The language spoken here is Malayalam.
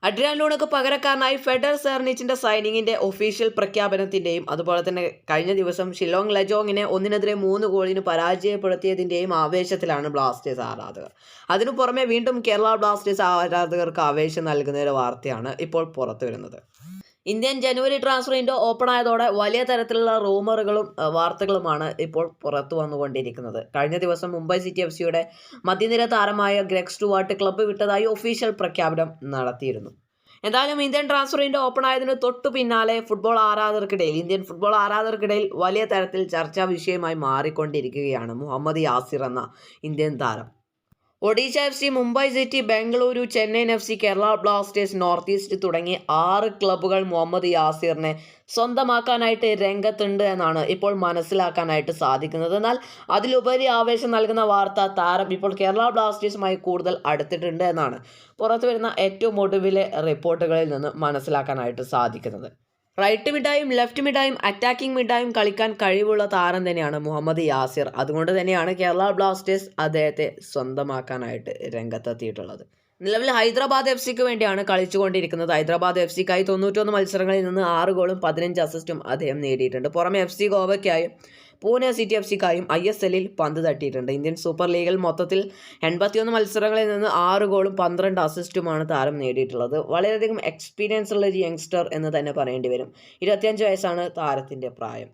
അഡ്രിയാൻ ലൂണക്ക് പകരക്കാരനായി ഫെഡർ സെർണിച്ചിന്റെ സൈനിങ്ങിന്റെ ഒഫീഷ്യൽ പ്രഖ്യാപനത്തിന്റെയും അതുപോലെ തന്നെ കഴിഞ്ഞ ദിവസം ഷില്ലോങ് ലജോങ്ങിനെ 1-3 ഗോളിന് പരാജയപ്പെടുത്തിയതിന്റെയും ആവേശത്തിലാണ് ബ്ലാസ്റ്റേഴ്സ് ആരാധകർ. അതിനു പുറമെ വീണ്ടും കേരള ബ്ലാസ്റ്റേഴ്സ് ആരാധകർക്ക് ആവേശം നൽകുന്ന ഒരു വാർത്തയാണ് ഇപ്പോൾ പുറത്തു വരുന്നത്. ഇന്ത്യൻ ജനുവരി ട്രാൻസ്ഫർ വിൻഡോ ഓപ്പൺ ആയതോടെ വലിയ തരത്തിലുള്ള റൂമറുകളും വാർത്തകളുമാണ് ഇപ്പോൾ പുറത്തു വന്നുകൊണ്ടിരിക്കുന്നത്. കഴിഞ്ഞ ദിവസം മുംബൈ സിറ്റി FC മധ്യനിര താരമായ ഗ്രെഗ് സ്റ്റുവാർട്ട് ക്ലബ്ബ് വിട്ടതായി ഒഫീഷ്യൽ പ്രഖ്യാപനം നടത്തിയിരുന്നു. എന്തായാലും ഇന്ത്യൻ ട്രാൻസ്ഫർ വിൻഡോ ഓപ്പൺ ആയതിന് തൊട്ടു പിന്നാലെ ഇന്ത്യൻ ഫുട്ബോൾ ആരാധകർക്കിടയിൽ വലിയ തരത്തിൽ ചർച്ചാ വിഷയമായി മാറിക്കൊണ്ടിരിക്കുകയാണ് മുഹമ്മദ് യാസിർ എന്ന ഇന്ത്യൻ താരം. Odisha FC, Mumbai city, Bengaluru, Chennaiyin FC, Kerala Blasters, north east തുടങ്ങി 6 ക്ലബ്ബുകൾ മുഹമ്മദ് യാസിറിനെ സ്വന്തമാക്കാനായിട്ട് രംഗത്തുണ്ട് എന്നാണ് ഇപ്പോൾ മനസ്സിലാക്കാനായിട്ട് സാധിക്കുന്നത്. എന്നാൽ അതിലുപരി ആവേശം നൽകുന്ന വാർത്ത, താരം ഇപ്പോൾ കേരള ബ്ലാസ്റ്റേഴ്സുമായി കൂടുതൽ അടുത്തിട്ടുണ്ട് എന്നാണ് പുറത്തു വരുന്ന ഏറ്റവും ഒടുവിലെ റിപ്പോർട്ടുകളിൽ നിന്ന് മനസ്സിലാക്കാനായിട്ട് സാധിക്കുന്നത്. റൈറ്റ് മിഡായും ലെഫ്റ്റ് മിഡായും അറ്റാക്കിംഗ് മിഡായും കളിക്കാൻ കഴിവുള്ള താരം തന്നെയാണ് മുഹമ്മദ് യാസിർ. അതുകൊണ്ട് തന്നെയാണ് കേരള ബ്ലാസ്റ്റേഴ്സ് അദ്ദേഹത്തെ സ്വന്തമാക്കാനായിട്ട് രംഗത്തെത്തിയിട്ടുള്ളത്. നിലവിൽ ഹൈദരാബാദ് FCക്ക് വേണ്ടിയാണ് കളിച്ചുകൊണ്ടിരിക്കുന്നത്. ഹൈദരാബാദ് FCക്കായി 91 മത്സരങ്ങളിൽ നിന്ന് 6 ഗോളും 15 അസിസ്റ്റും അദ്ദേഹം നേടിയിട്ടുണ്ട്. പുറമെ FC ഗോവയ്ക്കായും പൂനെ സിറ്റി FCക്കായും ISLൽ പന്ത് തട്ടിയിട്ടുണ്ട്. ഇന്ത്യൻ സൂപ്പർ ലീഗിൽ മൊത്തത്തിൽ 81 മത്സരങ്ങളിൽ നിന്ന് 6 ഗോളും 12 അസിസ്റ്റുമാണ് താരം നേടിയിട്ടുള്ളത്. വളരെയധികം എക്സ്പീരിയൻസ് ഉള്ള ഒരു യങ്സ്റ്റർ എന്ന് തന്നെ പറയേണ്ടി വരും. 25 വയസ്സാണ് താരത്തിൻ്റെ പ്രായം.